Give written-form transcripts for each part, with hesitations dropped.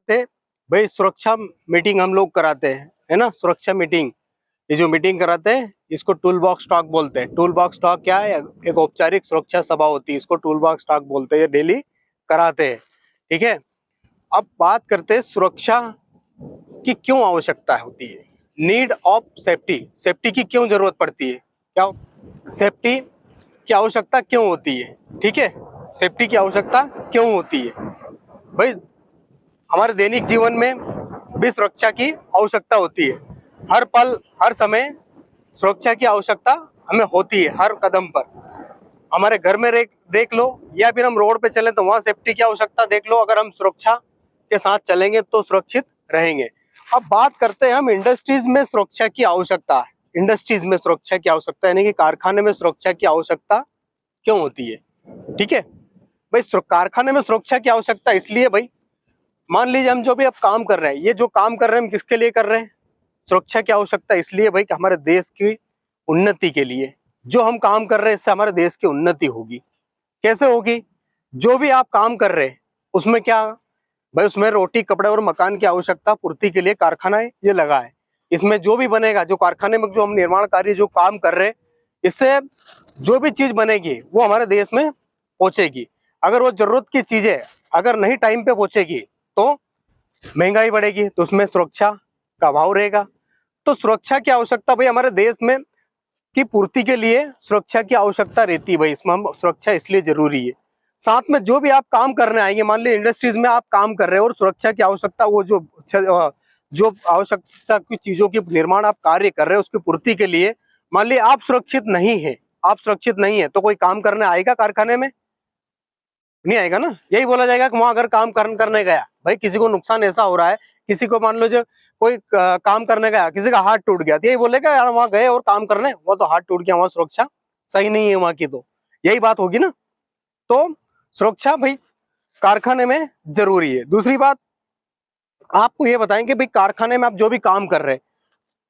थे भाई, सुरक्षा मीटिंग हम लोग कराते हैं, है ना। सुरक्षा मीटिंग, ये जो मीटिंग कराते हैं इसको टूल बॉक्स टॉक बोलते हैं। टूल बॉक्स टॉक क्या है? एक औपचारिक सुरक्षा सभा होती है, इसको टूल बॉक्स टॉक बोलते हैं। ये डेली कराते हैं, ठीक है। अब बात करते हैं सुरक्षा की क्यों आवश्यकता होती है। नीड ऑफ सेफ्टी, सेफ्टी की क्यों जरूरत पड़ती है, क्या सेफ्टी की आवश्यकता क्यों होती है, ठीक है। सेफ्टी की आवश्यकता क्यों होती है भाई? हमारे दैनिक जीवन में भी सुरक्षा की आवश्यकता होती है। हर पल हर समय सुरक्षा की आवश्यकता हमें होती है, हर कदम पर। हमारे घर में देख लो, या फिर हम रोड पे चले तो वहां सेफ्टी की आवश्यकता देख लो। अगर हम सुरक्षा के साथ चलेंगे तो सुरक्षित रहेंगे। अब बात करते हैं हम इंडस्ट्रीज में सुरक्षा की आवश्यकता। इंडस्ट्रीज में सुरक्षा की आवश्यकता यानी कि कारखाने में सुरक्षा की आवश्यकता क्यों होती है, ठीक है भाई। कारखाने में सुरक्षा की आवश्यकता इसलिए भाई, मान लीजिए हम जो भी अब काम कर रहे हैं, ये जो काम कर रहे हैं हम किसके लिए कर रहे हैं? सुरक्षा की आवश्यकता इसलिए भाई कि हमारे देश की उन्नति के लिए। जो हम काम कर रहे हैं इससे हमारे देश की उन्नति होगी। कैसे होगी? जो भी आप काम कर रहे हैं उसमें क्या भाई, उसमें रोटी कपड़े और मकान की आवश्यकता पूर्ति के लिए कारखाना है, ये लगा है। इसमें जो भी बनेगा, जो कारखाने में जो हम निर्माण कार्य जो काम कर रहे हैं, इससे जो भी चीज बनेगी वो हमारे देश में पहुंचेगी। अगर वो जरूरत की चीजें अगर नहीं टाइम पे पहुंचेगी तो महंगाई बढ़ेगी, तो उसमें सुरक्षा का अभाव रहेगा। तो सुरक्षा की आवश्यकता भाई हमारे देश में की पूर्ति के लिए सुरक्षा की आवश्यकता रहती है भाई। इसमें हम सुरक्षा इसलिए जरूरी है। साथ में जो भी आप काम करने आएंगे, मान लीजिए इंडस्ट्रीज में आप काम कर रहे हो और सुरक्षा की आवश्यकता, वो जो आवश्यकता की चीजों की निर्माण आप कार्य कर रहे हो उसकी पूर्ति के लिए, मान लीजिए आप सुरक्षित नहीं है, आप सुरक्षित नहीं है तो कोई काम करने आएगा कारखाने में? नहीं आएगा ना। यही बोला जाएगा कि वहां अगर काम करने गया भाई, किसी को नुकसान ऐसा हो रहा है, किसी को मान लो जो कोई काम करने गया, किसी का हाथ टूट गया, तो यही बोलेगा यार वहां गए और काम करने, वो तो हाथ टूट गया, वहां सुरक्षा सही नहीं है वहां की, तो यही बात होगी ना। तो सुरक्षा भाई कारखाने में जरूरी है। दूसरी बात आपको ये बताएंगे भाई, कारखाने में आप जो भी काम कर रहे हैं,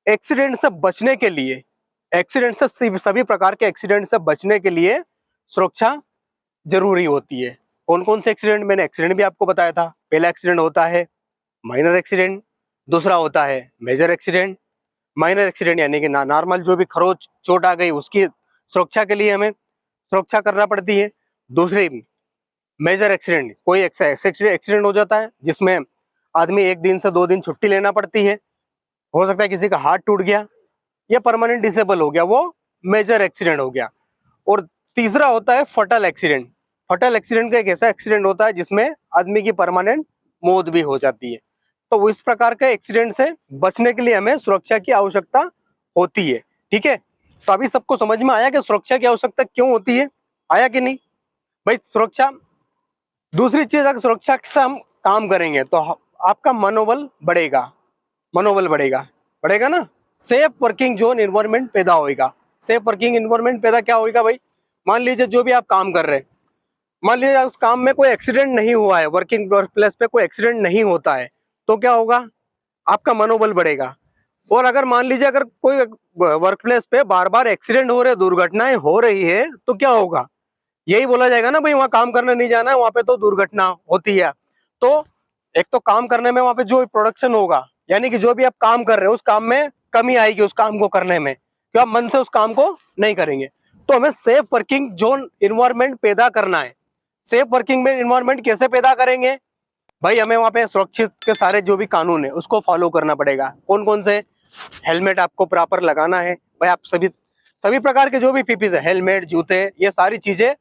एक्सीडेंट से बचने के लिए, एक्सीडेंट से सभी प्रकार के एक्सीडेंट से बचने के लिए सुरक्षा जरूरी होती है। कौन कौन से एक्सीडेंट? मैंने एक्सीडेंट भी आपको बताया था। पहला एक्सीडेंट होता है माइनर एक्सीडेंट, दूसरा होता है मेजर एक्सीडेंट। माइनर एक्सीडेंट यानी कि नॉर्मल जो भी खरोच चोट आ गई उसकी सुरक्षा के लिए हमें सुरक्षा करना पड़ती है। दूसरी मेजर एक्सीडेंट, कोई एक्सीडेंट हो जाता है जिसमें आदमी 1 दिन से 2 दिन छुट्टी लेना पड़ती है। हो सकता है किसी का हाथ टूट गया या परमानेंट डिसेबल हो गया, वो मेजर एक्सीडेंट हो गया। और तीसरा होता है फटल एक्सीडेंट। फटल एक्सीडेंट का एक ऐसा एक्सीडेंट होता है जिसमें आदमी की परमानेंट मौत भी हो जाती है। तो इस प्रकार के एक्सीडेंट से बचने के लिए हमें सुरक्षा की आवश्यकता होती है, ठीक है। तो अभी सबको समझ में आया कि सुरक्षा की आवश्यकता क्यों होती है? आया कि नहीं भाई? सुरक्षा, दूसरी चीज, अगर सुरक्षा से हम काम करेंगे तो आपका मनोबल बढ़ेगा, मनोबल बढ़ेगा, बढ़ेगा ना। सेफ वर्किंग जोन इन्वायरमेंट पैदा होगा। सेफ वर्किंग इन्वायरमेंट पैदा क्या होगा भाई? मान लीजिए जो भी आप काम कर रहे हैं, मान लीजिए उस काम में कोई एक्सीडेंट नहीं हुआ है, वर्किंग प्लेस पे कोई एक्सीडेंट नहीं होता है, तो क्या होगा? आपका मनोबल बढ़ेगा। और अगर मान लीजिए अगर कोई वर्क प्लेस पे बार बार एक्सीडेंट हो रहे, दुर्घटनाएं हो रही है, तो क्या होगा? यही बोला जाएगा ना भाई वहां काम करने नहीं जाना है, वहां पे तो दुर्घटना होती है। तो एक तो काम करने में वहां पे जो प्रोडक्शन होगा, यानी कि जो भी आप काम कर रहे हो उस काम में कमी आएगी उस काम को करने में, क्यों आप मन से उस काम को नहीं करेंगे। तो हमें सेफ वर्किंग जोन इन्वायरमेंट पैदा करना है। सेफ वर्किंग में इन्वायरमेंट कैसे पैदा करेंगे भाई? हमें वहां पे सुरक्षित के सारे जो भी कानून है उसको फॉलो करना पड़ेगा। कौन कौन से? हेलमेट आपको प्रॉपर लगाना है भाई। आप सभी सभी प्रकार के जो भी पीपीज है, हेलमेट, जूते, ये सारी चीजें।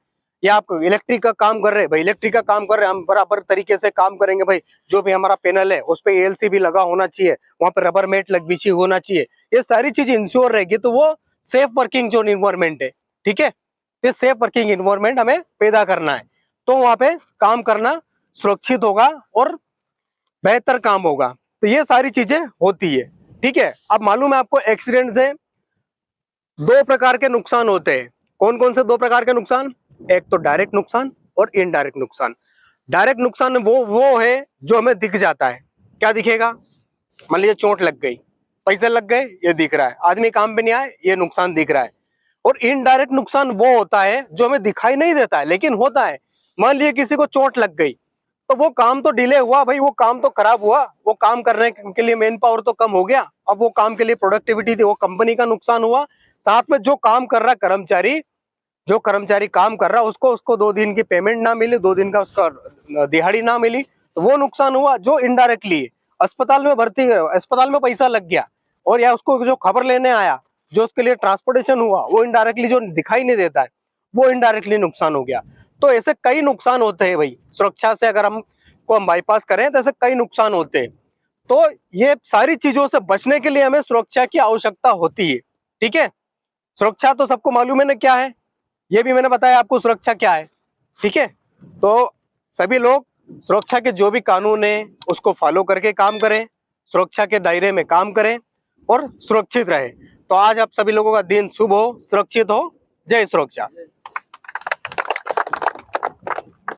या आप इलेक्ट्रिक का काम कर रहे हैं भाई, इलेक्ट्रिक का काम कर रहे हैं, हम बराबर तरीके से काम करेंगे भाई। जो भी हमारा पैनल है उस पर एएलसी भी लगा होना चाहिए, वहां पर रबर मेट लग बिछी होना चाहिए। ये सारी चीज इंश्योर रहेगी तो वो सेफ वर्किंग जोन इन्वायरमेंट है, ठीक है। ये सेफ वर्किंग इन्वायरमेंट हमें पैदा करना है, तो वहां पे काम करना सुरक्षित होगा और बेहतर काम होगा। तो ये सारी चीजें होती है, ठीक है। अब मालूम है आपको एक्सीडेंट से 2 प्रकार के नुकसान होते हैं। कौन कौन से 2 प्रकार के नुकसान? एक तो डायरेक्ट नुकसान और इनडायरेक्ट नुकसान। डायरेक्ट नुकसान वो है जो हमें दिख जाता है। क्या दिखेगा? मान लीजिए चोट लग गई, पैसे लग गए, ये दिख रहा है। आदमी काम पे नहीं आए, ये नुकसान दिख रहा है। और इनडायरेक्ट नुकसान वो होता है जो हमें दिखाई नहीं देता है लेकिन होता है। मान लीजिए किसी को चोट लग गई, तो वो काम तो डिले हुआ भाई, वो काम तो खराब हुआ, वो काम करने के लिए मेन पावर तो कम हो गया, अब वो काम के लिए प्रोडक्टिविटी थी, वो कंपनी का नुकसान हुआ। साथ में जो काम कर रहा कर्मचारी, जो कर्मचारी काम कर रहा उसको उसको 2 दिन की पेमेंट ना मिली, 2 दिन का उसका दिहाड़ी ना मिली, तो वो नुकसान हुआ जो इनडायरेक्टली अस्पताल में भर्ती, अस्पताल में पैसा लग गया, और या उसको जो खबर लेने आया, जो उसके लिए ट्रांसपोर्टेशन हुआ, वो इनडायरेक्टली जो दिखाई नहीं देता है, वो इनडायरेक्टली नुकसान हो गया। तो ऐसे कई नुकसान होते हैं भाई, सुरक्षा से अगर हम बाईपास करें तो ऐसे कई नुकसान होते हैं। तो ये सारी चीजों से बचने के लिए हमें सुरक्षा की आवश्यकता होती है। ठीक है, सुरक्षा तो सबको मालूम है ना क्या है, ये भी मैंने बताया आपको सुरक्षा क्या है। ठीक है, तो सभी लोग सुरक्षा के जो भी कानून है उसको फॉलो करके काम करें, सुरक्षा के दायरे में काम करें और सुरक्षित रहे। तो आज आप सभी लोगों का दिन शुभ हो, सुरक्षित हो। जय सुरक्षा।